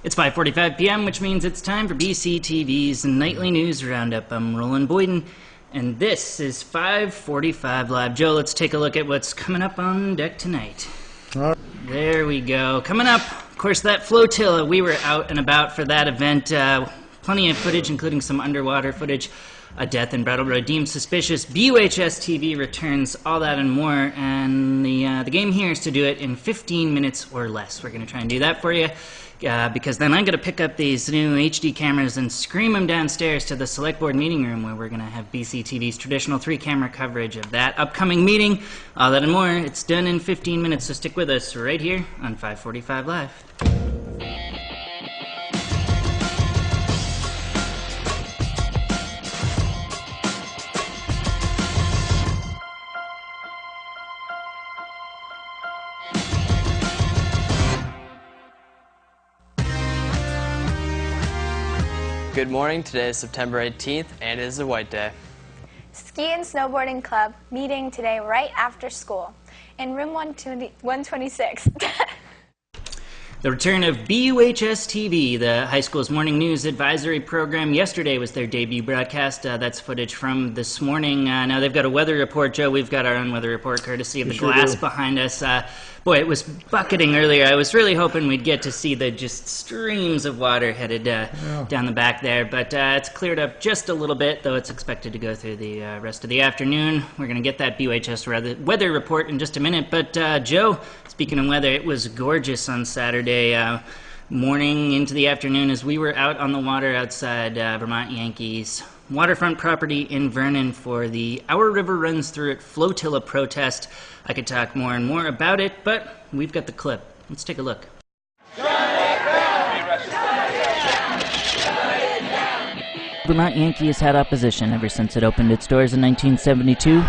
It's 5:45 p.m., which means it's time for BCTV's Nightly News Roundup. I'm Roland Boyden, and this is 5:45 Live. Joe, let's take a look at what's coming up on deck tonight. There we go. Coming up, of course, that Flotilla. We were out and about for that event. Plenty of footage, including some underwater footage. A death in Brattleboro deemed suspicious. BUHS TV returns all that and more, and the game here is to do it in 15 minutes or less. We're going to try and do that for you, because then I'm going to pick up these new HD cameras and scream them downstairs to the select board meeting room, where we're going to have BCTV's traditional 3-camera coverage of that upcoming meeting. All that and more. It's done in 15 minutes, so stick with us right here on 5:45 Live. Good morning. Today is September 18th, and it is a white day. Ski and Snowboarding Club meeting today right after school in room 126. The return of BUHS TV, the high school's morning news advisory program. Yesterday was their debut broadcast. That's footage from this morning. Now they've got a weather report. Joe, we've got our own weather report courtesy of the glass behind us. Boy, it was bucketing earlier. I was really hoping we'd get to see the just streams of water headed down the back there, but it's cleared up just a little bit, though it's expected to go through the rest of the afternoon. We're going to get that BUHS weather report in just a minute, but Joe, speaking of weather, it was gorgeous on Saturday morning into the afternoon as we were out on the water outside Vermont Yankees waterfront property in Vernon for the Our River Runs Through It Flotilla protest. I could talk more and more about it, but we've got the clip. Let's take a look. Vermont Yankee has had opposition ever since it opened its doors in 1972.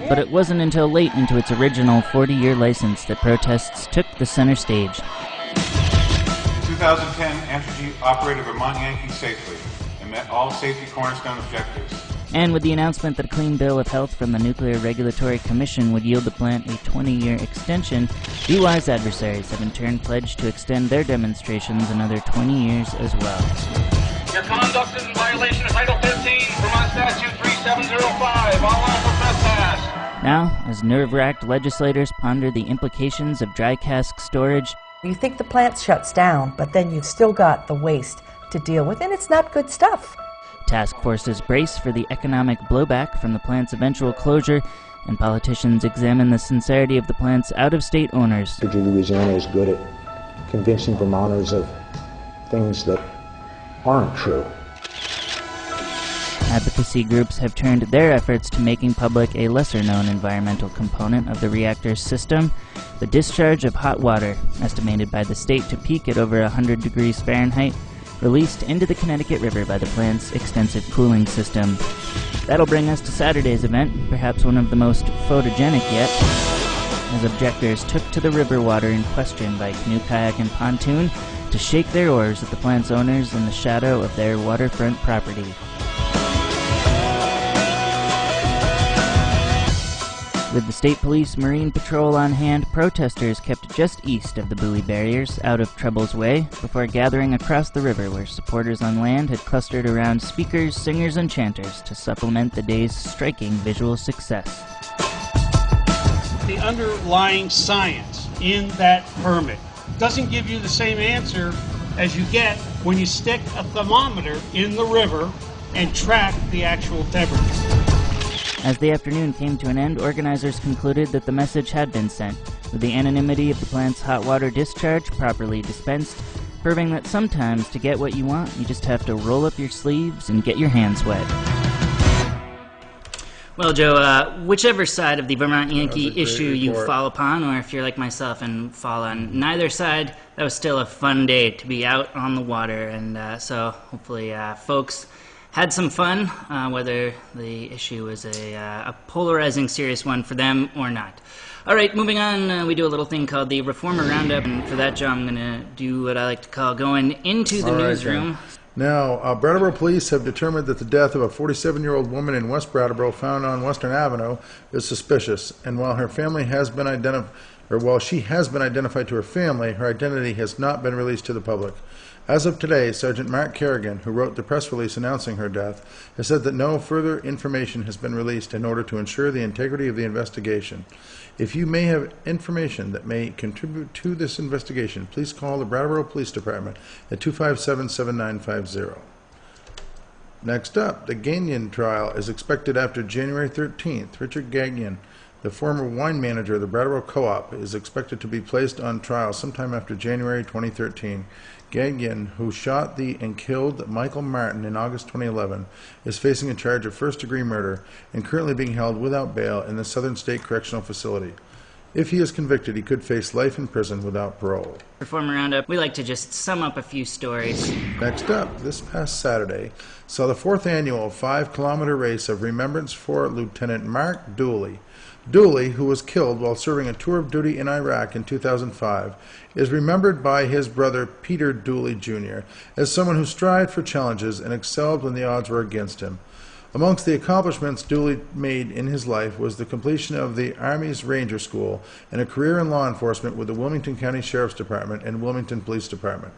But it wasn't until late into its original 40-year license that protests took the center stage. 2010 Entergy operated Vermont Yankee safely and met all safety cornerstone objectives. And with the announcement that a clean bill of health from the Nuclear Regulatory Commission would yield the plant a 20-year extension, VY's adversaries have in turn pledged to extend their demonstrations another 20 years as well. Your conduct is in violation of Title 13, Vermont Statute 3705, all lawful trespass. Now, as nerve-wracked legislators ponder the implications of dry cask storage, you think the plant shuts down, but then you've still got the waste to deal with, and it's not good stuff. Task forces brace for the economic blowback from the plant's eventual closure, and politicians examine the sincerity of the plant's out-of-state owners. Louisiana is good at convincing Vermonters of things that aren't true. Advocacy groups have turned their efforts to making public a lesser-known environmental component of the reactor's system, the discharge of hot water, estimated by the state to peak at over 100 degrees Fahrenheit, released into the Connecticut River by the plant's extensive cooling system. That'll bring us to Saturday's event, perhaps one of the most photogenic yet, as objectors took to the river water in question by canoe, kayak, and pontoon to shake their oars at the plant's owners in the shadow of their waterfront property. With the State Police Marine Patrol on hand, protesters kept just east of the buoy barriers, out of trouble's way, before gathering across the river where supporters on land had clustered around speakers, singers, and chanters to supplement the day's striking visual success. The underlying science in that permit doesn't give you the same answer as you get when you stick a thermometer in the river and track the actual temperature. As the afternoon came to an end, organizers concluded that the message had been sent, with the anonymity of the plant's hot water discharge properly dispensed, proving that sometimes to get what you want, you just have to roll up your sleeves and get your hands wet. Well, Joe, whichever side of the Vermont Yankee issue you fall upon, or if you're like myself and fall on neither side, that was still a fun day to be out on the water, and so hopefully folks had some fun, whether the issue was a polarizing, serious one for them or not. All right, moving on, we do a little thing called the Reformer Roundup, and for that, Joe, I'm going to do what I like to call going into the newsroom. Now, Brattleboro police have determined that the death of a 47-year-old woman in West Brattleboro found on Western Avenue is suspicious, and while her family has been or while she has been identified to her family, her identity has not been released to the public. As of today, Sergeant Mark Kerrigan, who wrote the press release announcing her death, has said that no further information has been released in order to ensure the integrity of the investigation. If you may have information that may contribute to this investigation, please call the Brattleboro Police Department at 257-7950. Next up, the Gagnon trial is expected after January 13th. Richard Gagnon, the former wine manager of the Brattleboro Co-op, is expected to be placed on trial sometime after January 2013. Gagnon, who shot and killed Michael Martin in August 2011, is facing a charge of first-degree murder and currently being held without bail in the Southern State Correctional Facility. If he is convicted, he could face life in prison without parole. For Former Roundup, we like to just sum up a few stories. Next up, this past Saturday saw the 4th annual 5-kilometer race of remembrance for Lieutenant Mark Dooley. Dooley, who was killed while serving a tour of duty in Iraq in 2005, is remembered by his brother Peter Dooley Jr. as someone who strived for challenges and excelled when the odds were against him. Amongst the accomplishments Dooley made in his life was the completion of the Army's Ranger School and a career in law enforcement with the Wilmington County Sheriff's Department and Wilmington Police Department.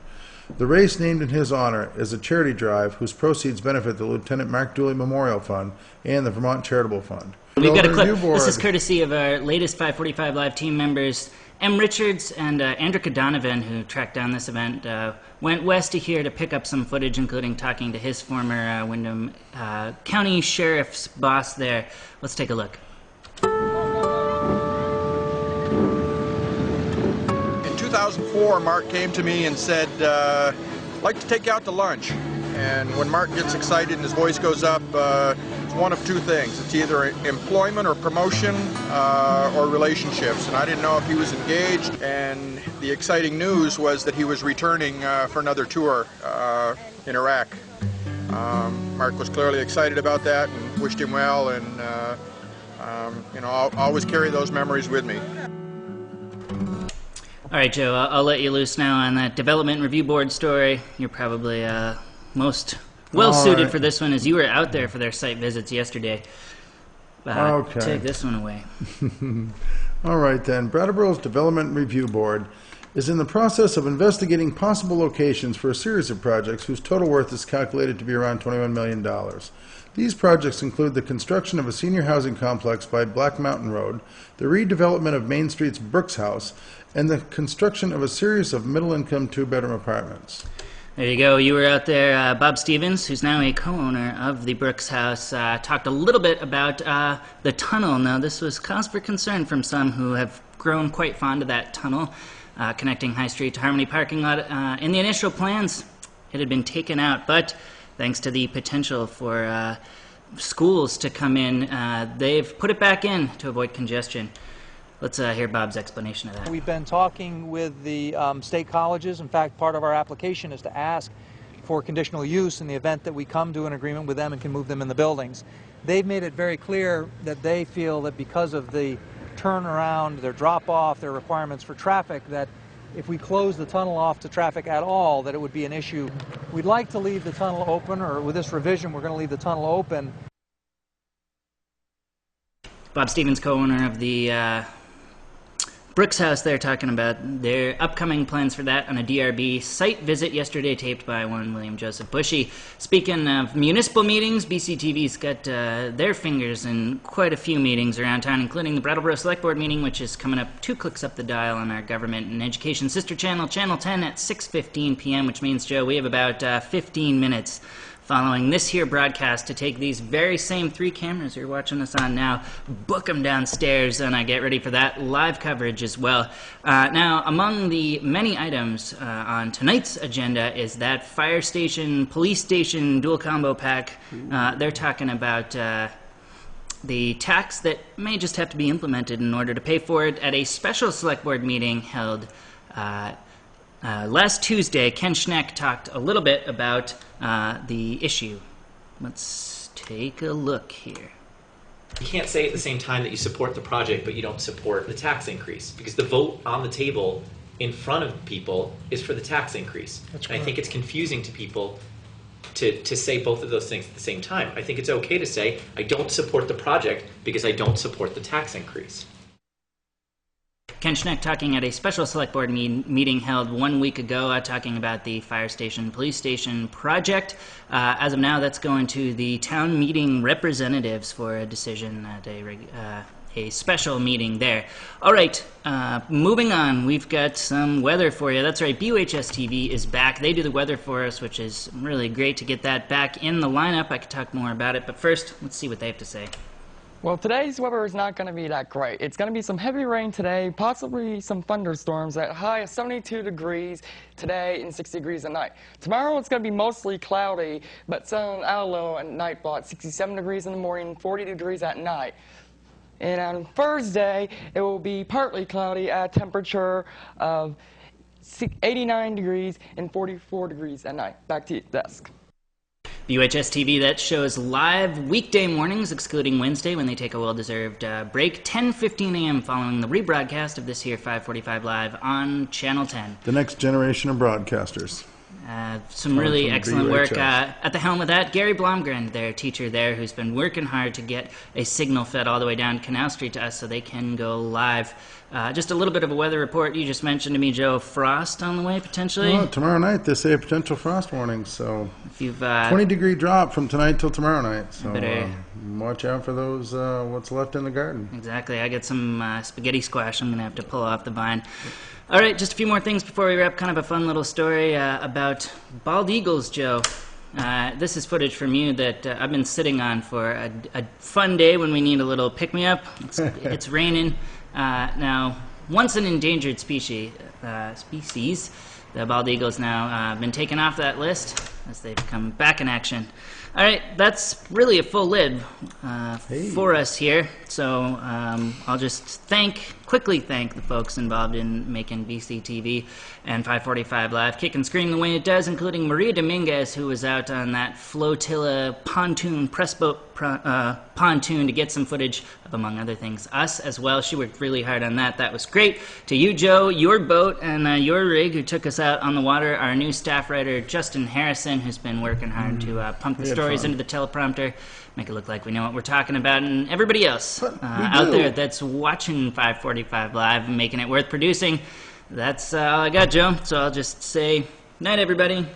The race, named in his honor, is a charity drive whose proceeds benefit the Lieutenant Mark Dooley Memorial Fund and the Vermont Charitable Fund. We've got a clip. This is courtesy of our latest 545 Live team members, M. Richards and Andrika Donovan, who tracked down this event, went west to here to pick up some footage, including talking to his former Windham County Sheriff's boss there. Let's take a look. In 2004, Mark came to me and said, I'd like to take you out to lunch. And when Mark gets excited and his voice goes up, it's one of two things. It's either employment or promotion or relationships. And I didn't know if he was engaged. And the exciting news was that he was returning for another tour in Iraq. Mark was clearly excited about that and wished him well. And you know, I'll always carry those memories with me. All right, Joe, I'll let you loose now on that Development Review Board story. You're probably most well-suited for this one, as you were out there for their site visits yesterday. Okay. Take this one away. All right, then. Brattleboro's Development Review Board is in the process of investigating possible locations for a series of projects whose total worth is calculated to be around $21 million. These projects include the construction of a senior housing complex by Black Mountain Road, the redevelopment of Main Street's Brooks House, and the construction of a series of middle-income two-bedroom apartments. There you go. You were out there. Bob Stevens, who's now a co-owner of the Brooks House, talked a little bit about the tunnel. Now, this was cause for concern from some who have grown quite fond of that tunnel connecting High Street to Harmony parking lot. In the initial plans, it had been taken out, but thanks to the potential for schools to come in, they've put it back in to avoid congestion. Let's hear Bob's explanation of that. We've been talking with the state colleges. In fact, part of our application is to ask for conditional use in the event that we come to an agreement with them and can move them in the buildings. They've made it very clear that they feel that because of the turnaround, their drop-off, their requirements for traffic, that if we close the tunnel off to traffic at all, that it would be an issue. We'd like to leave the tunnel open, or with this revision, we're going to leave the tunnel open. Bob Stevens, co-owner of the Brooks House, they're talking about their upcoming plans for that on a DRB site visit yesterday, taped by one William Joseph Bushy. Speaking of municipal meetings, BCTV's got their fingers in quite a few meetings around town, including the Brattleboro Select Board meeting, which is coming up 2 clicks up the dial on our Government and Education sister channel, Channel 10, at 6:15 p.m., which means, Joe, we have about 15 minutes following this here broadcast to take these very same 3 cameras you're watching us on now, book them downstairs, and get ready for that live coverage as well. Now, among the many items on tonight's agenda is that fire station, police station dual combo pack. They're talking about the tax that may just have to be implemented in order to pay for it at a special select board meeting held last Tuesday. Ken Schneck talked a little bit about the issue. Let's take a look here. You can't say at the same time that you support the project but you don't support the tax increase, because the vote on the table in front of people is for the tax increase. And I think it's confusing to people to say both of those things at the same time. I think it's okay to say I don't support the project because I don't support the tax increase. Ken Schneck talking at a special select board meeting held 1 week ago, talking about the fire station, police station project. As of now, that's going to the town meeting representatives for a decision at a special meeting there. All right, moving on, we've got some weather for you. That's right, BUHS TV is back. They do the weather for us, which is really great to get that back in the lineup. I could talk more about it, but first, let's see what they have to say. Well, today's weather is not going to be that great. It's going to be some heavy rain today, possibly some thunderstorms at a high of 72 degrees today and 60 degrees at night. Tomorrow it's going to be mostly cloudy, but sun out low at nightfall at 67 degrees in the morning, 40 degrees at night. And on Thursday, it will be partly cloudy at a temperature of 89 degrees and 44 degrees at night. Back to your desk. BUHS TV, that shows live weekday mornings, excluding Wednesday when they take a well-deserved break, 10:15 a.m. following the rebroadcast of this here 545 Live on Channel 10. The next generation of broadcasters. Some really excellent work. At the helm of that, Gary Blomgren, their teacher there, who's been working hard to get a signal fed all the way down Canal Street to us so they can go live. Just a little bit of a weather report. You just mentioned to me, Joe, frost on the way, potentially? Well, tomorrow night they say a potential frost warning, so if you've 20-degree drop from tonight till tomorrow night. So watch out for those, what's left in the garden. Exactly. I got some spaghetti squash I'm going to have to pull off the vine. All right, just a few more things before we wrap. Kind of a fun little story about bald eagles, Joe. This is footage from you that I've been sitting on for a fun day when we need a little pick-me-up. It's raining. Now, once an endangered species, the bald eagles now been taken off that list as they've come back in action. All right, that's really a full lid for us here. So I'll just quickly thank the folks involved in making BC TV and 545 Live kick and scream the way it does, including Maria Dominguez, who was out on that Flotilla pontoon, press boat pontoon to get some footage of, among other things, us as well. She worked really hard on that. That was great. To you, Joe, your boat and your rig, who took us out on the water, our new staff writer, Justin Harrison, who's been working hard to pump the stories into the teleprompter, make it look like we know what we're talking about, and everybody else out there that's watching 545 Live and making it worth producing. That's all I got, Joe. So I'll just say, night, everybody.